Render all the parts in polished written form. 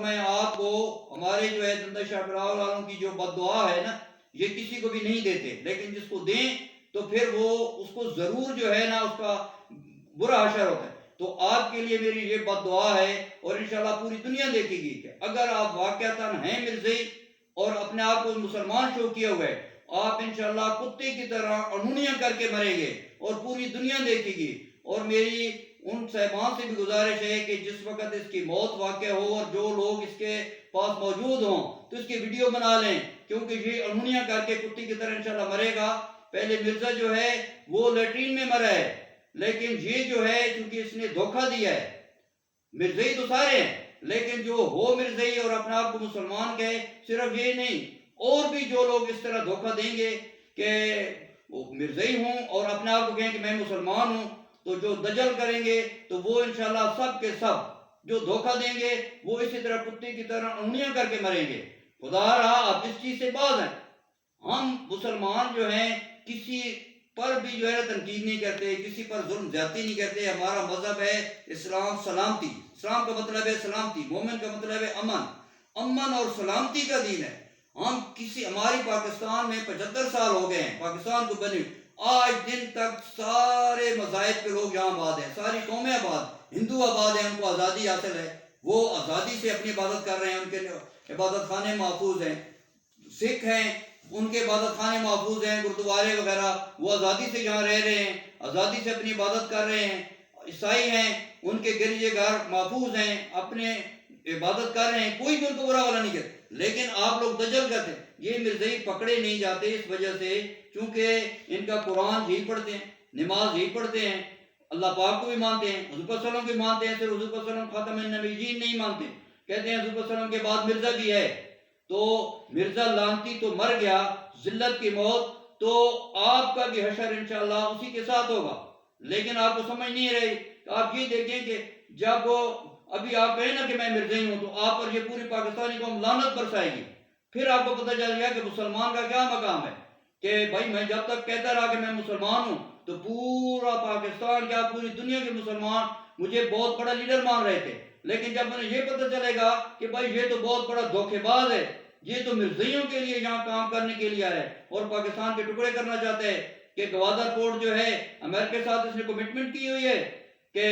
میں آپ کو ہمارے جو ہے دندہ شاہ بلاول والوں کی جو بد دعا ہے نا، یہ کسی کو بھی نہیں دیتے، لیکن جس کو دیں تو پھر وہ اس کو ضرور جو ہے نا اس کا برا حشر ہوتا ہے۔ تو آپ کے لیے میری یہ بد دعا ہے، اور انشاءاللہ پوری دنیا دیکھے گی کہ اگر آپ واقعتاً ہیں مرزئی اور اپنے آپ کو مسلمان شو کیا ہوا ہے، آپ انشاءاللہ کتے کی طرح انہونیاں کر کے مریں گے اور پوری دنیا دیکھے گی۔ اور میری ان صاحبان سے بھی گزارش ہے کہ جس وقت اس کی موت واقع ہو اور جو لوگ اس کے پاس موجود ہوں تو اس کی ویڈیو بنا لیں، کیونکہ یہ انہونیاں کر کے کتے کی طرح انشاءاللہ مرے گا۔ پہلے مرزا جو ہے وہ لیٹرین میں مرا ہے، لیکن یہ جو ہے چونکہ اس نے دھوکہ دیا ہے، مرزئی تو سارے ہیں لیکن جو ہو مرزئی اور اپنے آپ کو مسلمان کہے، صرف یہ نہیں، اور بھی جو لوگ اس طرح دھوکہ دیں گے کہ وہ مرزئی ہوں اور اپنے آپ کو کہیں کہ میں مسلمان ہوں، تو جو دجل کریں گے تو وہ انشاءاللہ سب کے سب جو دھوکہ دیں گے وہ اسی طرح کتے کی طرح انگلیاں کر کے مریں گے۔ خدا رہا آپ اس چیز سے باز ہیں۔ ہم مسلمان جو ہیں کسی پر بھی جو ہے تنقید نہیں کرتے، کسی پر ظلم زیادتی نہیں کرتے۔ ہمارا مذہب ہے اسلام سلامتی، اسلام کا مطلب ہے سلامتی، مومن کا مطلب ہے امن، امن اور سلامتی کا دین ہے۔ ہم ہماری پاکستان میں 75 سال ہو گئے ہیں پاکستان کو بنے، آج دن تک سارے مذاہب کے لوگ یہاں آباد ہیں، ساری قومیں آباد، ہندو آباد ہیں، ان کو آزادی حاصل ہے، وہ آزادی سے اپنی عبادت کر رہے ہیں، ان کے عبادت خانے محفوظ ہیں۔ سکھ ہیں ان کے عبادت خانے محفوظ ہیں، گردوارے وغیرہ، وہ آزادی سے یہاں رہ رہے ہیں، آزادی سے اپنی عبادت کر رہے ہیں۔ عیسائی ہیں ان کے گرجے گھر محفوظ ہیں، اپنے عبادت کر رہے ہیں، کوئی بھی ان کو برا والا نہیں کرتا۔ لیکن آپ لوگ دجل کرتے ہیں، یہ مرزئی پکڑے نہیں جاتے اس وجہ سے چونکہ ان کا قرآن یہی پڑھتے ہیں، نماز یہی پڑھتے ہیں، اللہ پاک کو بھی مانتے ہیں، حضور صلی اللہ علیہ وسلم کو بھی مانتے ہیں، صرف حضور صلی اللہ علیہ وسلم خاتم النبیین نہیں مانتے، کہتے ہیں حضور صلی اللہ علیہ وسلم کے بعد مرزا بھی ہے۔ تو مرزا لعنتی تو مر گیا ذلت کی موت، تو آپ کا بھی حشر انشاءاللہ اسی کے ساتھ ہوگا۔ لیکن آپ کو سمجھ نہیں رہی، آپ یہ دیکھیں کہ جب ابھی آپ کہیں نا کہ میں مرزئی ہوں تو آپ پر یہ پوری پاکستانی قوم لعنت برسائے گی، پھر آپ کو پتہ چل گیا کہ مسلمان کا کیا مقام ہے، کہ بھائی میں جب تک کہتا رہا کہ میں مسلمان ہوں تو پورا پاکستان کیا پوری دنیا کے مسلمان مجھے بہت بڑا لیڈر مان رہے تھے، لیکن جب مجھے یہ پتہ چلے گا کہ بھائی یہ تو بہت بڑا دھوکے باز ہے، یہ تو مرزئیوں کے لیے یہاں کام کرنے کے لیے آیا ہے اور پاکستان کے ٹکڑے کرنا چاہتے ہیں، کہ گوادر پورٹ جو ہے امریکہ کے ساتھ اس نے کمٹمنٹ کی ہوئی ہے کہ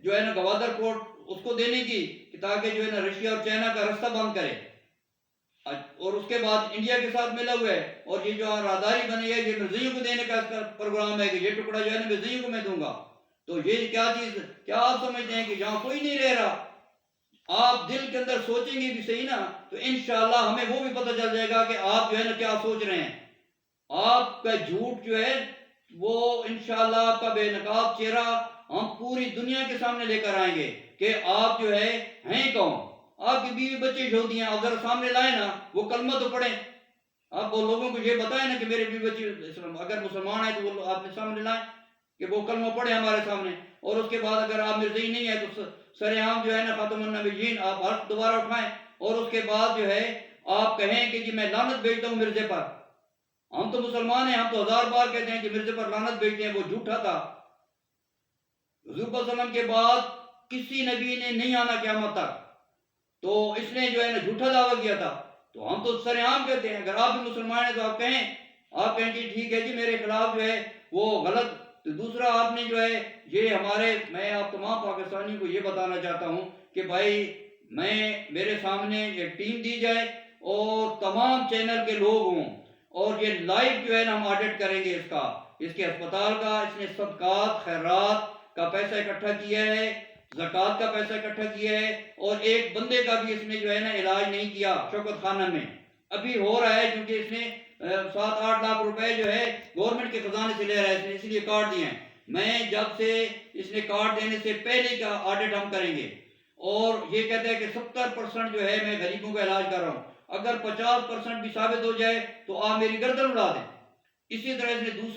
جو ہے نا گوادر پورٹ اس کو دینے کی، کہ تاکہ جو ہے نا رشیا اور چائنا کا رستہ بند کرے، اور اس کے بعد انڈیا کے ساتھ ملا ہوا ہے، اور یہ جو راہداری بنی ہے یہ مرزئیوں کو دینے کا اس کا پروگرام ہے کہ یہ ٹکڑا جو ہے نا مرزئیوں کو میں دوں گا۔ تو یہ کیا چیز، کیا آپ سمجھتے ہیں کہ یہاں کوئی نہیں رہ رہا؟ آپ دل کے اندر سوچیں گے بھی صحیح نا تو انشاءاللہ ہمیں وہ بھی پتہ چل جائے گا کہ آپ جو ہے نا کیا سوچ رہے ہیں۔ آپ کا جھوٹ جو ہے وہ انشاءاللہ آپ کا بے نقاب چہرہ ہم پوری دنیا کے سامنے لے کر آئیں گے کہ آپ جو ہے ہیں کون۔ آپ کی بیوی بچے جو ہوتی ہیں آپ ذرا سامنے لائیں نا، وہ کلمہ تو پڑھیں، آپ وہ لوگوں کو یہ بتائیں نا کہ میرے بیوی بچے اگر مسلمان ہیں تو وہ آپ نے سامنے لائیں کہ وہ کلمہ پڑھیں ہمارے سامنے، اور اس کے بعد اگر آپ مرزئی نہیں ہے تو سر عام جو ہے نا خاتم النبیین آپ حرف دوبارہ اٹھائیں، اور اس کے بعد جو ہے آپ کہیں کہ جی میں لعنت بھیجتا ہوں مرزے پر۔ ہم تو مسلمان ہیں، ہم تو 1000 بار کہتے ہیں کہ مرزے پر لعنت بھیجتے ہیں، وہ جھوٹا تھا۔ حضور صلی اللہ علیہ وسلم کے بعد کسی نبی نے نہیں آنا قیامت تک، تو اس نے جو ہے نا جھوٹا دعویٰ کیا تھا، تو ہم تو سر عام کہتے ہیں اگر آپ بھی مسلمان ہیں تو آپ کہیں کہ ٹھیک ہے جی میرے خلاف جو ہے وہ غلط۔ تو دوسرا آپ نے جو ہے یہ میں آپ تمام پاکستانیوں کو یہ بتانا چاہتا ہوں کہ بھائی میرے سامنے ایک ٹیم دی جائے اور تمام چینل کے لوگ ہوں، اور یہ لائیو جو ہے نا ہم آڈٹ کریں گے اس کے ہسپتال کا، اس نے صدقات خیرات کا پیسہ اکٹھا کیا ہے، زکوٰۃ کا پیسہ اکٹھا کیا ہے، اور ایک بندے کا بھی اس نے جو ہے نا علاج نہیں کیا شوکت خانہ میں، ابھی ہو رہا ہے کیونکہ اس نے 7-8 لاکھ روپے جو ہے گورنمنٹ کے خزانے سے لے رہا ہے، اس نے اس لیے کارڈ دیے ہیں۔ میں جب سے اس نے کارڈ دینے سے پہلے کا آڈٹ ہم کریں گے، اور یہ کہتے ہیں کہ 70% جو ہے میں غریبوں کا علاج کر رہا ہوں، اگر 50% بھی ثابت ہو جائے تو آپ میری گردن اڑا دیں۔ اسی طرح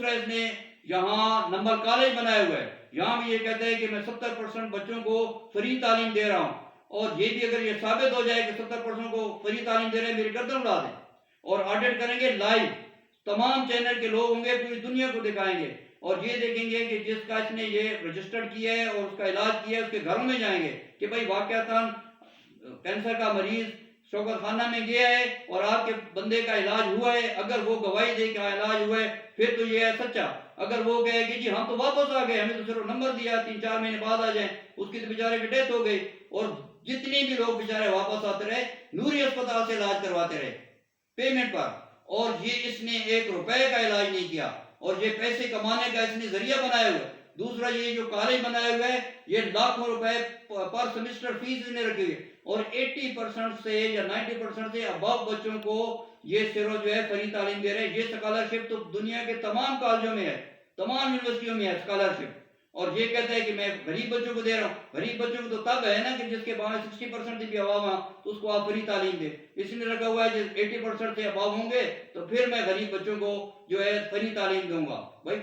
اس نے یہاں نمبر کالج بنایا ہوا ہے، یہاں بھی یہ کہتا ہے کہ میں 70% بچوں کو فری تعلیم دے رہا ہوں، اور یہ بھی اگر یہ ثابت ہو جائے کہ 70% کو فری تعلیم دے رہے ہیں، میری گردن اڑا دیں۔ اور آڈٹ کریں گے لائیو، تمام چینل کے لوگ ہوں گے، پوری دنیا کو دکھائیں گے، اور یہ دیکھیں گے کہ جس کا اس نے یہ رجسٹر کیا ہے اور اس کا علاج کیا ہے اس کے گھروں میں جائیں گے کہ بھائی واقعتاً کینسر کا مریض شوکت خانہ میں گیا ہے اور آپ کے بندے کا علاج ہوا ہے، اگر وہ گواہی دے کہ علاج ہوا ہے پھر تو یہ ہے سچا. اگر وہ کہے کہ جی ہم تو واپس آ گئے، ہمیں تو صرف نمبر دیا 3-4 مہینے بعد آ جائیں، اس کی تو بیچارے کی ڈیتھ ہو گئی. اور جتنے بھی لوگ بیچارے واپس آتے رہے نوری اسپتال سے علاج کرواتے رہے پیمنٹ پر، اور یہ اس نے 1 روپے کا علاج نہیں کیا، اور یہ پیسے کمانے کا اس نے ذریعہ بنایا ہوا ہے. دوسرا یہ جو کالج بنایا ہوا ہے یہ لاکھوں روپے پر سمسٹر فیس نے رکھی ہوئی ہے، اور 80% سے یا 90% سے ابو بچوں کو یہ صرف جو ہے فری تعلیم دے رہے ہیں. یہ اسکالرشپ تو دنیا کے تمام کالجوں میں ہے، تمام یونیورسٹیوں میں ہے اسکالرشپ. اور یہ کہتا ہے کہ میں غریب بچوں کو دے رہا ہوں. غریب بچوں کو تو تب ہے نا کہ جس کے پاس 60% بھی عوام ہے تو اس کو آپ فری تعلیم دیں. اس نے رکھا ہوا ہے جس 80% سے ابو ہوں گے تو پھر میں غریب بچوں کو جو ہے فری تعلیم دوں گا. بھائی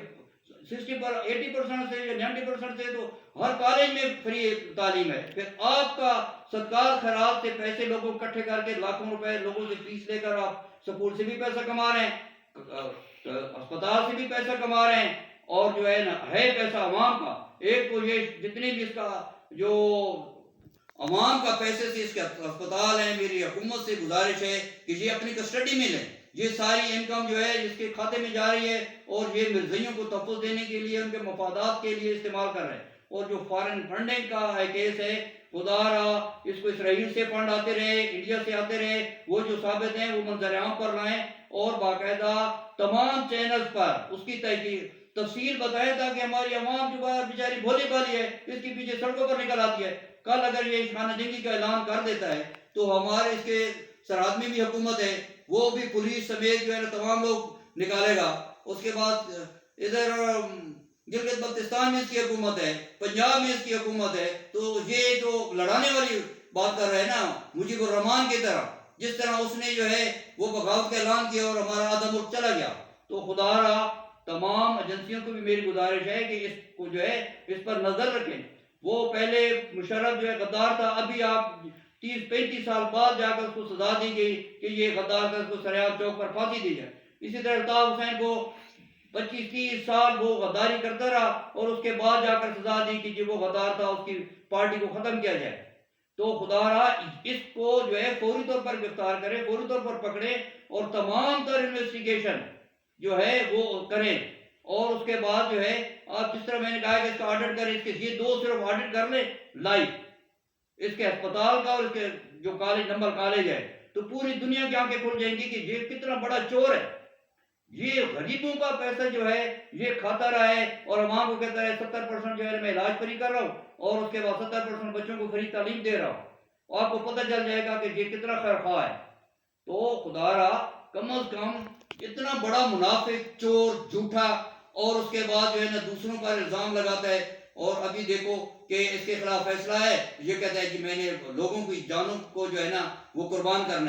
80% سے یا 90% سے تو ہر کالج میں فری تعلیم ہے. پھر آپ کا صدقات خیرات سے پیسے لوگوں کو اکٹھے کر کے لاکھوں روپے لوگوں سے فیس لے کر آپ سکول سے بھی پیسہ کما رہے ہیں، اسپتال سے بھی پیسہ کما رہے ہیں، اور جو ہے نا ہے پیسہ عوام کا. ایک تو یہ جتنے بھی اس کا جو عوام کا پیسے سے اس کے اسپتال ہیں، میری حکومت سے گزارش ہے کہ یہ اپنی کسٹڈی میں لیں. یہ ساری انکم جو ہے اس کے کھاتے میں جا رہی ہے اور یہ مرزائیوں کو تحفظ دینے کے لیے ان کے مفادات کے لیے استعمال کر رہے ہیں. اور جو فارن فنڈنگ کا کیس ہے، خدا را اس کو اسرائیل سے فنڈ آتے رہے، انڈیا سے آتے رہے، وہ جو ثابت ہیں وہ منظر عام پر لائیں اور باقاعدہ تمام چینلز پر اس کی تفصیل بتائیں تاکہ ہماری عوام جو بیچاری بھولی بھالی ہے اس کے پیچھے سڑکوں پر نکل آتی ہے. کل اگر یہ خانہ جنگی کا اعلان کر دیتا ہے تو ہمارے اس کے سرحد میں بھی حکومت ہے، وہ بھی پولیس سمیت جو ہے تمام لوگ نکالے گا. اس کے بعد ادھر گلگت بلتستان میں اس کی حکومت ہے، پنجاب میں اس کی حکومت ہے. تو یہ جو لڑانے والی بات کر رہے ہیں نا مجیب الرحمان کی طرح، جس طرح اس نے جو ہے وہ بغاوت کا اعلان کیا اور ہمارا آدھا ملک چلا گیا. تو خدا را تمام ایجنسیوں کو بھی میری گزارش ہے کہ اس کو جو ہے اس پر نظر رکھیں. وہ پہلے مشرف جو ہے غدار تھا، ابھی آپ 30-35 سال بعد جا کر اس کو سزا دی گئی کہ یہ غدار تھا، اس کو سریعان چوک پر پھانسی دی جائے. اسی طرح الطاف حسین کو 25-30 سال وہ غداری کرتا رہا اور اس کے بعد جا کر سزا دی کہ وہ غدار تھا، اس کی پارٹی کو ختم کیا جائے. تو خدا را اس کو جو ہے فوری طور پر گرفتار کرے، فوری طور پر پکڑے اور تمام تر انویسٹیگیشن جو ہے وہ کریں. اور اس کے بعد جو ہے آپ جس طرح میں نے کہا کہ اس کا آڈٹ کریں، اس کے یہ 2 صرف آڈٹ کر لیں لائف، اس کے اسپتال کا اور اس کے جو کالج نمبر کالج ہے، تو پوری دنیا کی آنکھیں کھل جائیں گی کہ یہ کتنا بڑا چور ہے. یہ غریبوں کا پیسہ جو ہے یہ کھاتا رہا ہے اور عوام کو کہتا ہے 70% جو ہے میں علاج فری کر رہا ہوں اور اس کے بعد 70% بچوں کو فری تعلیم دے رہا ہوں. آپ کو پتہ چل جائے گا کہ یہ کتنا خیرخواہ ہے. تو خدا را کم از کم اتنا بڑا منافق، چور، جھوٹا، اور اس کے بعد جو ہے نا دوسروں پر الزام لگاتا ہے. اور ابھی دیکھو کہ اس کے خلاف فیصلہ ہے، یہ کہتا ہے کہ میں نے لوگوں کی جانوں کو جو ہے نا وہ قربان کرنا ہے.